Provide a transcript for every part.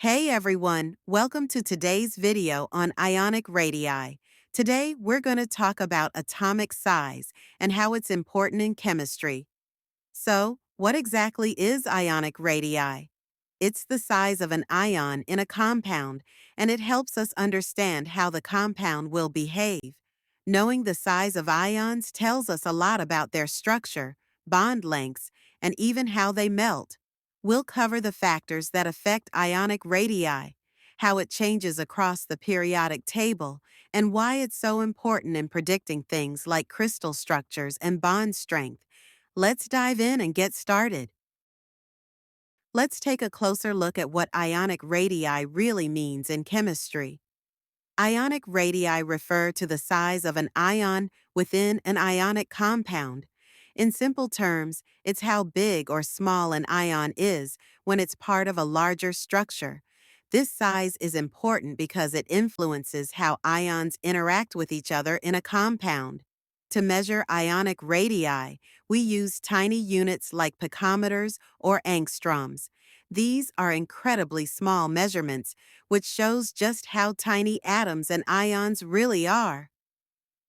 Hey everyone, welcome to today's video on ionic radii. Today we're going to talk about atomic size and how it's important in chemistry. So, what exactly is ionic radii? It's the size of an ion in a compound, and it helps us understand how the compound will behave. Knowing the size of ions tells us a lot about their structure, bond lengths, and even how they melt. We'll cover the factors that affect ionic radii, how it changes across the periodic table, and why it's so important in predicting things like crystal structures and bond strength. Let's dive in and get started. Let's take a closer look at what ionic radii really means in chemistry. Ionic radii refer to the size of an ion within an ionic compound. In simple terms, it's how big or small an ion is when it's part of a larger structure. This size is important because it influences how ions interact with each other in a compound. To measure ionic radii, we use tiny units like picometers or angstroms. These are incredibly small measurements, which shows just how tiny atoms and ions really are.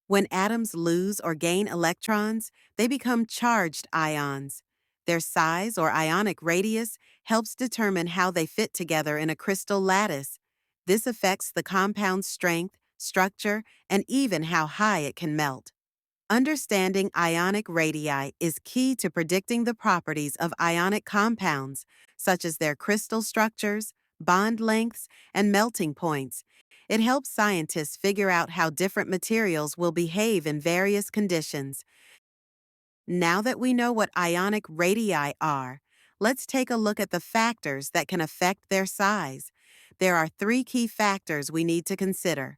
When atoms lose or gain electrons, they become charged ions. Their size or ionic radius helps determine how they fit together in a crystal lattice. This affects the compound's strength, structure, and even how high it can melt. Understanding ionic radii is key to predicting the properties of ionic compounds, such as their crystal structures, bond lengths, and melting points. It helps scientists figure out how different materials will behave in various conditions. Now that we know what ionic radii are, let's take a look at the factors that can affect their size. There are three key factors we need to consider.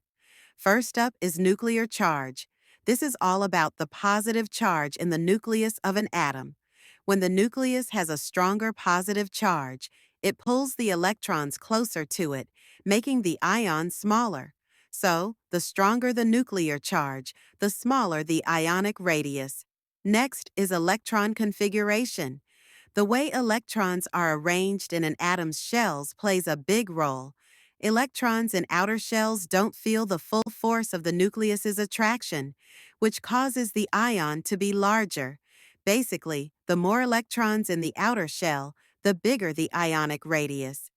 First up is nuclear charge. This is all about the positive charge in the nucleus of an atom. When the nucleus has a stronger positive charge, it pulls the electrons closer to it, making the ion smaller. So, the stronger the nuclear charge, the smaller the ionic radius. Next is electron configuration. The way electrons are arranged in an atom's shells plays a big role. Electrons in outer shells don't feel the full force of the nucleus's attraction, which causes the ion to be larger. Basically, the more electrons in the outer shell, the bigger the ionic radius.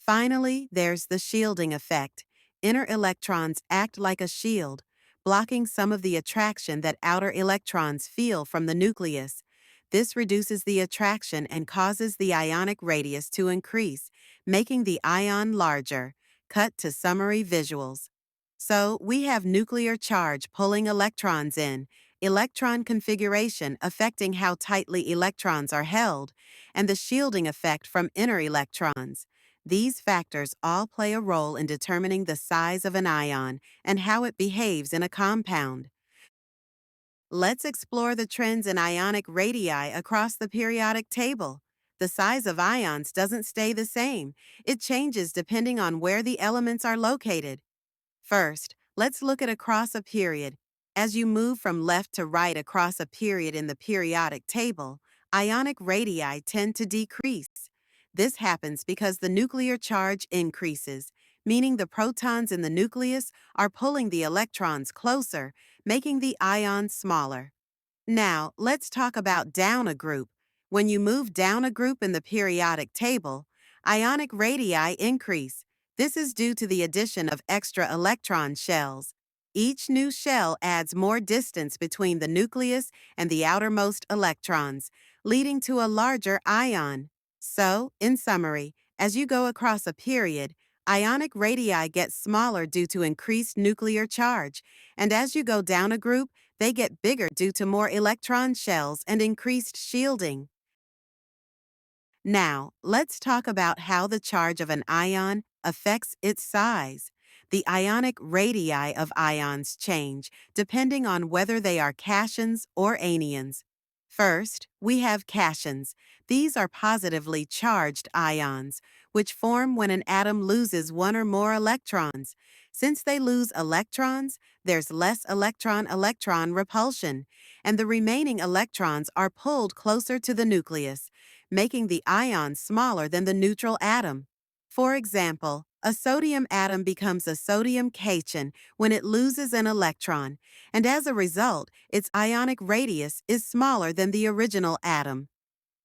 Finally, there's the shielding effect. Inner electrons act like a shield, blocking some of the attraction that outer electrons feel from the nucleus. This reduces the attraction and causes the ionic radius to increase, making the ion larger. Cut to summary visuals. So, we have nuclear charge pulling electrons in, electron configuration affecting how tightly electrons are held, and the shielding effect from inner electrons. These factors all play a role in determining the size of an ion and how it behaves in a compound. Let's explore the trends in ionic radii across the periodic table. The size of ions doesn't stay the same. It changes depending on where the elements are located. First, let's look at across a period. As you move from left to right across a period in the periodic table, ionic radii tend to decrease. This happens because the nuclear charge increases, meaning the protons in the nucleus are pulling the electrons closer, making the ion smaller. Now, let's talk about down a group. When you move down a group in the periodic table, ionic radii increase. This is due to the addition of extra electron shells. Each new shell adds more distance between the nucleus and the outermost electrons, leading to a larger ion. So, in summary, as you go across a period, ionic radii get smaller due to increased nuclear charge, and as you go down a group, they get bigger due to more electron shells and increased shielding. Now, let's talk about how the charge of an ion affects its size. The ionic radii of ions change depending on whether they are cations or anions. First, we have cations. These are positively charged ions, which form when an atom loses one or more electrons. Since they lose electrons, there's less electron-electron repulsion, and the remaining electrons are pulled closer to the nucleus, making the ion smaller than the neutral atom. For example, a sodium atom becomes a sodium cation when it loses an electron, and as a result, its ionic radius is smaller than the original atom.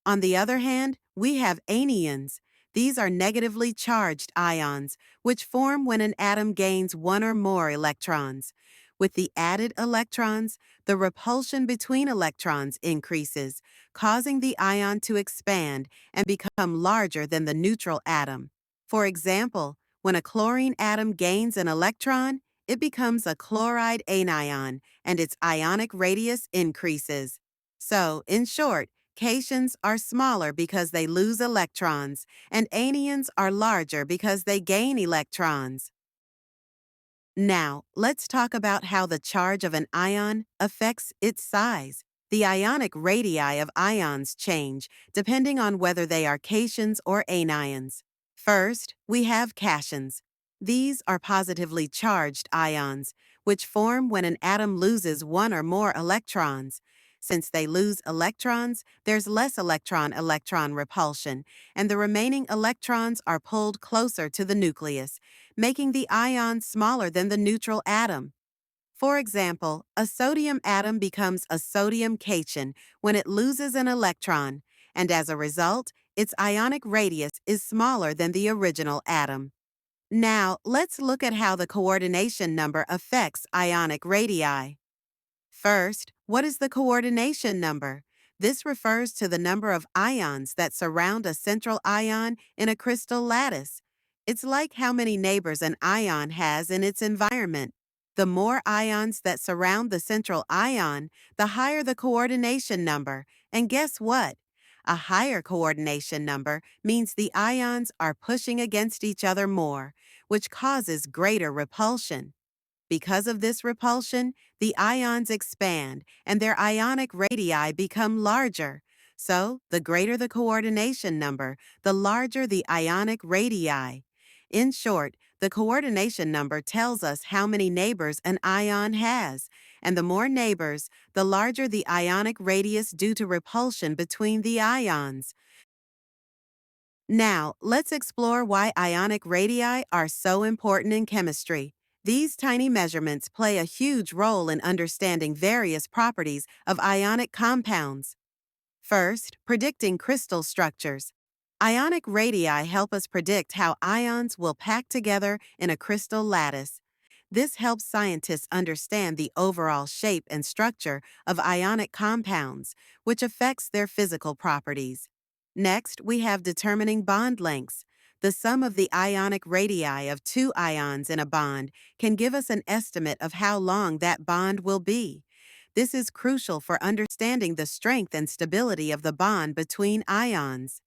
On the other hand, we have anions. These are negatively charged ions, which form when an atom gains one or more electrons. With the added electrons, the repulsion between electrons increases, causing the ion to expand and become larger than the neutral atom. For example, when a chlorine atom gains an electron, it becomes a chloride anion, and its ionic radius increases. So, in short, Cations are smaller because they lose electrons, and anions are larger because they gain electrons. Now, let's talk about how the charge of an ion affects its size. The ionic radii of ions change depending on whether they are cations or anions. First, we have cations. These are positively charged ions, which form when an atom loses one or more electrons. Since they lose electrons, there's less electron-electron repulsion, and the remaining electrons are pulled closer to the nucleus, making the ion smaller than the neutral atom. For example, a sodium atom becomes a sodium cation when it loses an electron, and as a result, its ionic radius is smaller than the original atom. Now, let's look at how the coordination number affects ionic radii. First, what is the coordination number? This refers to the number of ions that surround a central ion in a crystal lattice. It's like how many neighbors an ion has in its environment. The more ions that surround the central ion, the higher the coordination number. And guess what? A higher coordination number means the ions are pushing against each other more, which causes greater repulsion. Because of this repulsion, the ions expand and their ionic radii become larger. So, the greater the coordination number, the larger the ionic radii. In short, the coordination number tells us how many neighbors an ion has, and the more neighbors, the larger the ionic radius due to repulsion between the ions. Now, let's explore why ionic radii are so important in chemistry. These tiny measurements play a huge role in understanding various properties of ionic compounds. First, predicting crystal structures. Ionic radii help us predict how ions will pack together in a crystal lattice. This helps scientists understand the overall shape and structure of ionic compounds, which affects their physical properties. Next, we have determining bond lengths. The sum of the ionic radii of two ions in a bond can give us an estimate of how long that bond will be. This is crucial for understanding the strength and stability of the bond between ions.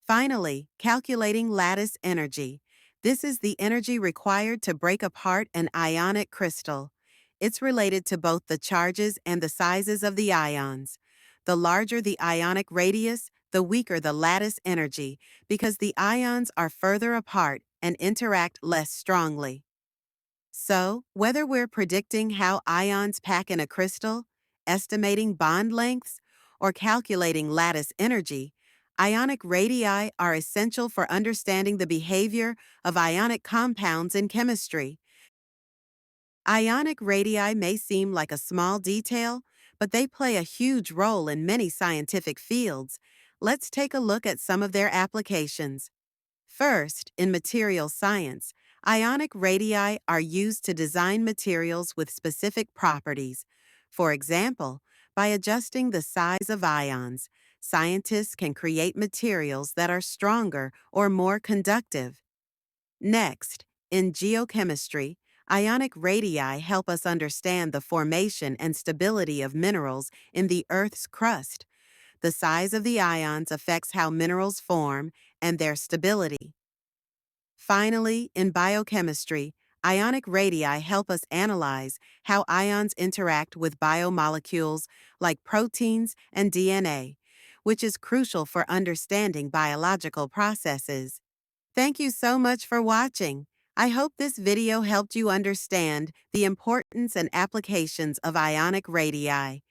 Finally, calculating lattice energy. This is the energy required to break apart an ionic crystal. It's related to both the charges and the sizes of the ions. The larger the ionic radius, the weaker the lattice energy, because the ions are further apart and interact less strongly. So, whether we're predicting how ions pack in a crystal, estimating bond lengths, or calculating lattice energy, ionic radii are essential for understanding the behavior of ionic compounds in chemistry. Ionic radii may seem like a small detail, but they play a huge role in many scientific fields. Let's take a look at some of their applications. First, in material science, ionic radii are used to design materials with specific properties. For example, by adjusting the size of ions, scientists can create materials that are stronger or more conductive. Next, in geochemistry, ionic radii help us understand the formation and stability of minerals in the Earth's crust. The size of the ions affects how minerals form and their stability. Finally, in biochemistry, ionic radii help us analyze how ions interact with biomolecules like proteins and DNA, which is crucial for understanding biological processes. Thank you so much for watching. I hope this video helped you understand the importance and applications of ionic radii.